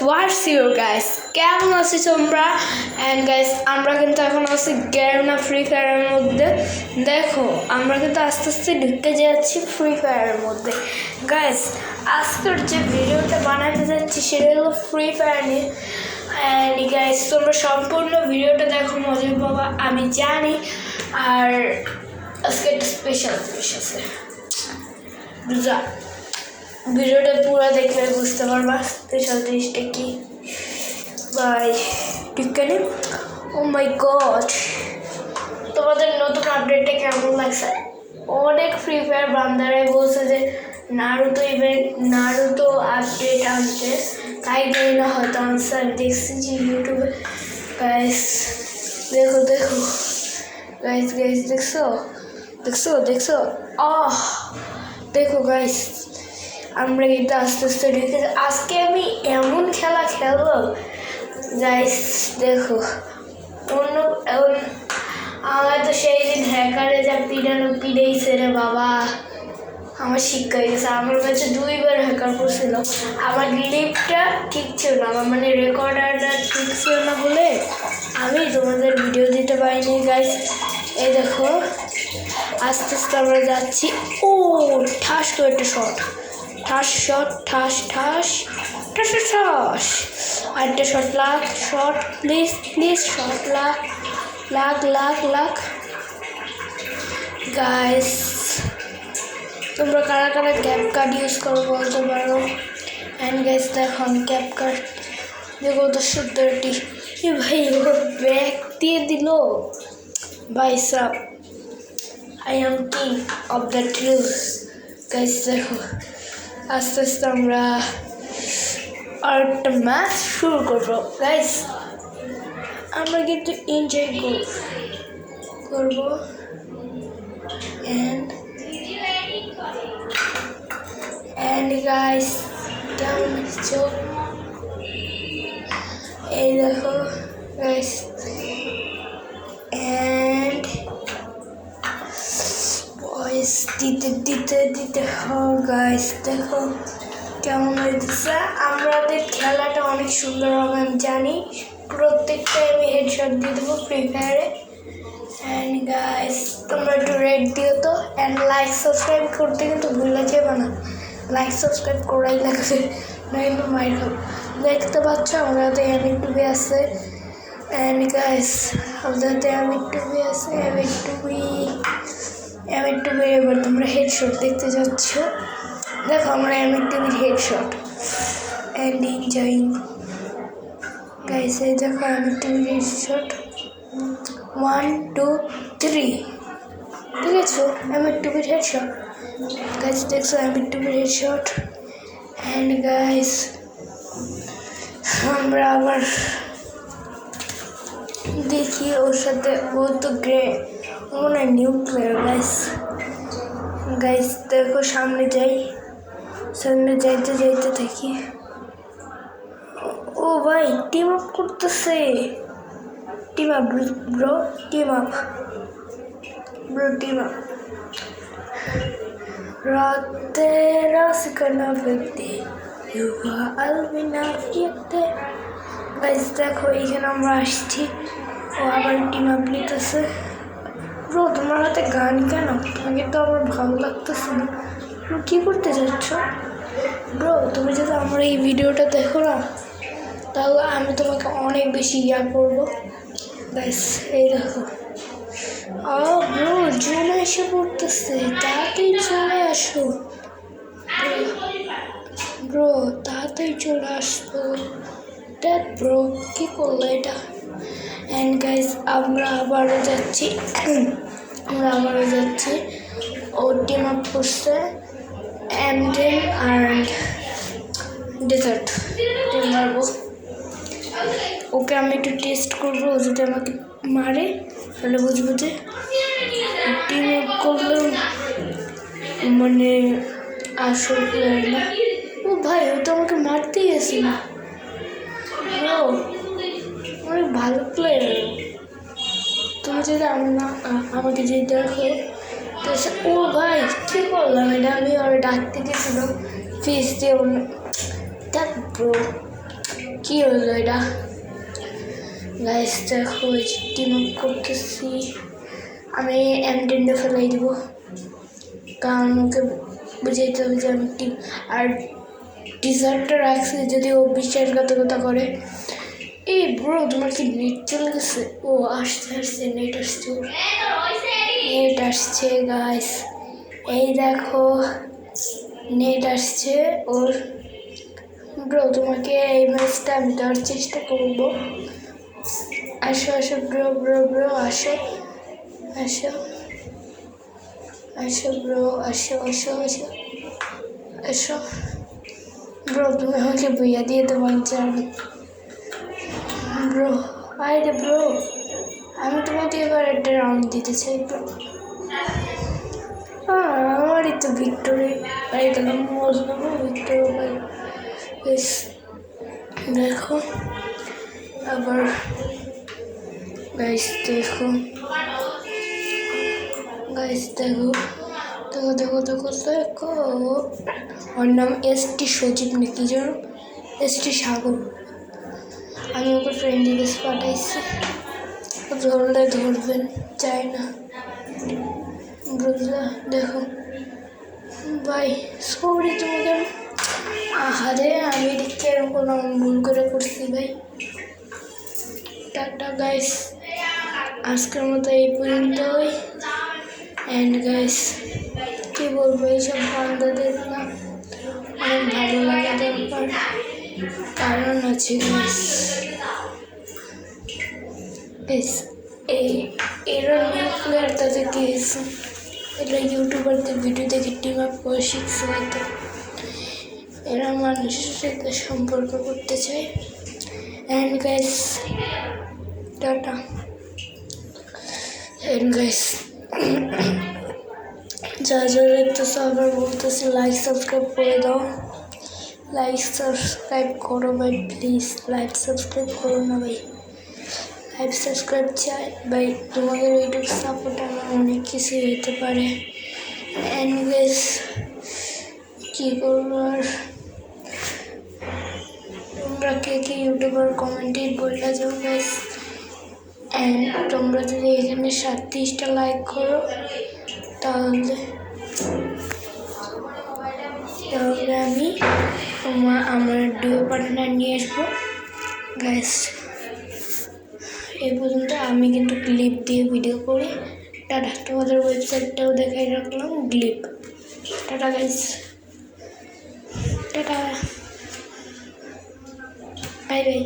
What's your guys, কেমন আছি তোমরা? অ্যান্ড গাইস, আমরা কিন্তু এখন আছি গেরনা ফ্রি ফায়ারের মধ্যে। দেখো, আমরা কিন্তু আস্তে আস্তে ঢুকতে যাচ্ছি ফ্রি ফায়ারের মধ্যে। গাইস, আজকের যে ভিডিওটা বানাতে যাচ্ছি সেটা হলো ফ্রি ফায়ার নিয়ে। অ্যান্ড গাইস, তোমরা সম্পূর্ণ ভিডিওটা দেখো, মজা পাবা আমি জানি। আর আজকে একটা স্পেশাল জিনিস আছে, ভিডিওটা পুরো দেখলে বুঝতে পারবা স্পেশাল জিনিসটা কি। বাই টিকানি, ও মাই গড, তোমাদের নতুন আপডেটটা কেমন লাগছে? অনেক ফ্রি ফায়ার বান্দারাই বলছে যে নারুতো আপডেট আনতে, তাই জানি না হয়তো আনসার দেখছি যে ইউটিউবে। গাইস দেখো গাইস দেখছো দেখো গাইস, আমরা কিন্তু আস্তে আস্তে ঢুকে। আজকে আমি এমন খেলা খেলবো গাইস, দেখো আমার তো সেই দিন হ্যাকারে যা পিড়েইছে রে বাবা, আমার শিক্ষা হয়ে গেছে। আমার কাছে 2বার হ্যাকার করছিল, আমার লিপটা ঠিক ছিল না, আমার মানে রেকর্ডারটা ঠিক ছিল না বলে আমি তোমাদের ভিডিও দিতে পারিনি গাইস। এই দেখো আস্তে আস্তে আমরা যাচ্ছি। ও ঠাস করে একটা শট, আরেকটা শট, শট প্লিজ শট লাগ গাইস। তোমরা কারা ক্যাপ কার্ড ইউজ করো বলতে পারো। অ্যান্ড গাইস দেখো আমি ক্যাপ কার্ড দেখো 1030। এ ভাই ওর ব্যাগ দিয়ে দিল ভাই sub. I am king of the truth guys. দেখো আস্তে আস্তে আমরা আর একটা ম্যাচ শুরু করবো গাইস। আমরা কিন্তু এনজয় করবো। and guys কেমন আছো? এই দেখো গাইস, and ভয়েস দিতে গাইস। দেখো কেমন হয়েছে, আমাদের খেলাটা অনেক সুন্দর হবে আমি জানি। প্রত্যেকটাই আমি হেডশট দিয়ে দেবো ফ্রি ফায়ারে। অ্যান্ড গাইস তোমরা একটু রেড দিও তো, অ্যান্ড লাইক সাবস্ক্রাইব করতে কিন্তু ভুলে যাবে না, লাইক সাবস্ক্রাইব করাই লাগবে, নইলে মাইর খাবো। দেখতে পাচ্ছ আমরা তো এমএ2বি আছে। অ্যান্ড গাইস আমাদের তো এমএ2বি আছে, এমএ2বি এবার তোমরা হেডশট দেখতে যাচ্ছ। দেখো আমরা এমএ2বির হেডশট অ্যান্ড এনজয়িং গাইস। এই দেখো এমএ2বির হেডশট 1 2 3, ঠিক আছে? এমএ2বির হেডশট গাইস, দেখছো এমএ2বির হেডশট। অ্যান্ড গাইস আমরা আবার দেখি ওর সাথে, ও তো মনে হয় নিউ প্লেয়ার গাইস। দেখো সামনে যাইতে থাকি। ও ভাই টিম আপ করতেছে, team up bro, team up. রাতেরা সিকানা ব্যক্তি ইউহা আলবিনা ফিয়াতে গাইস। দেখো এইখানে আমরা আসছি, ও আবার টিম আপ নিতেছে। ব্রো তোমার হাতে গান কেন? তোমাকে তো আমার ভালো লাগতেছে না। ব্রো কী করতে যাচ্ছ? ব্রো তুমি যদি আমার এই ভিডিওটা দেখো না, তাহলে আমি তোমাকে অনেক বেশি করবো গাইস। এই দেখো ব্রো জুন এসে পড়তেছে, তাড়াতাড়ি চলে আসো ব্রো, তাড়াতাড়ি চলে আসবো। দেখ ব্রো কী করলো এটা। অ্যান্ড গাইস আমরা আবারও যাচ্ছি, ও টিম আপ করছে অ্যান্ডেন আর ডেজার্ট টিম মারবো। ওকে আমি একটু টেস্ট করবো, ও যদি আমাকে মারে তাহলে বুঝবো যে টিম আপ করলে মানে আসল প্লেয়ার না। ও ভাই ও তো আমাকে মারতেই আসে না, অনেক ভালো প্লেয়ার। তুমি যদি আমাকে যদি দেখো তো ও ভাই কী করলাম এটা, আমি ওরা ডাকতে গেছিলাম ফিস দিয়ে। দেখ ব্রো কি হলো এটা গাইস দেখো টিম আপ করতেছি আমি M10 ফেলাই দিব কারণ ওকে বুঝাইতে হবে যে আমি টিম আর টিজারটা রাখছি যদি ও বিশ্বাসঘাতকতা করে এই ব্রো তোমার কি নেট চলে গেছে ও আসছে নেট আসছে গাইস এই দেখো নেট আসছে ওর ব্রো তোমাকে এই ম্যাচটা আমি দেওয়ার চেষ্টা করব আসো আসো ব্রো ব্রো ব্রো আসো আসো আসো ব্রো আসো আসো আসো আসো ব্রো তুমি আমাকে বইয়া দিয়ে তোমার চাবে ব্রো আরে ব্রো আমি তোমাকে এবার একটা রাউন্ড দিতে চাই ব্রো আমারই তো ভিক্টোরি পাই গেলাম বুঝলাম ভিক্টোরি পাই বেশ দেখো আবার গাইস দেখো গাইস দেখো দেখো দেখো দেখো দেখো ওর নাম ST সজীব নাকি জানো ST সাগর আমি ওকে ফ্রেন্ড রিকোয়েস্ট পাঠাইছি ধরলে ধরবেন চাই না বুঝলা দেখো ভাই সরি তোমাকে আহারে আমি দেখতে এরকম ভুল করে করছি ভাই টাটা গাইস আজকের মতো এই পর্যন্তই অ্যান্ড গাইস কী বলবো এইসব বান্দাদের না অনেক ভালো লাগা দরকার কারণ আছে গাইস এরা নিউ প্লেয়ার তাদের কি হয়েছে এরা ইউটিউবারদের ভিডিও দেখে টিম আপ করে শিখছে হয়তো এরা মানুষের সাথে সম্পর্ক করতে চায় and guys tata and guys যা যা দেখতেছো আবার বলতেছি লাইক সাবস্ক্রাইব করে দাও লাইক সাবস্ক্রাইব করো ভাই প্লিজ লাইক সাবস্ক্রাইব করো না ভাই লাইক সাবস্ক্রাইব চাই ভাই তোমাদের ইউটিউব সাপোর্ট আমার অনেক কিছু হতে পারে অ্যান্ড গাইস কী করবো আর তোমরা কে কে ইউটিউবার কমেন্টে বললে যাও গাইস অ্যান্ড তোমরা যদি এখানে 37টা লাইক করো তাহলে আমি আমার ডিও পার্টনার নিয়ে আসবো গাইস এই পর্যন্ত আমি কিন্তু ক্লিপ দিয়ে ভিডিও করি টাটা তোমাদের ওয়েবসাইটটাও দেখাই রাখলাম clip tata guys tata bye bye